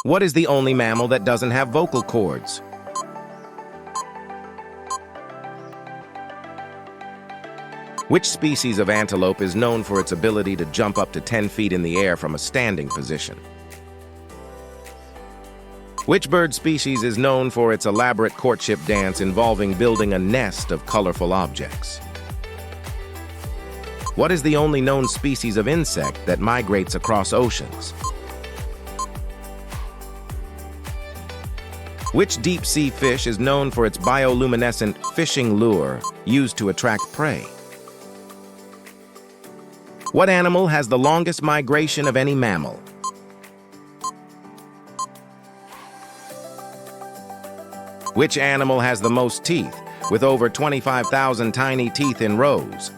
What is the only mammal that doesn't have vocal cords? Which species of antelope is known for its ability to jump up to 10 feet in the air from a standing position? Which bird species is known for its elaborate courtship dance involving building a nest of colorful objects? What is the only known species of insect that migrates across oceans? Which deep-sea fish is known for its bioluminescent fishing lure used to attract prey? What animal has the longest migration of any mammal? Which animal has the most teeth, with over 25,000 tiny teeth in rows?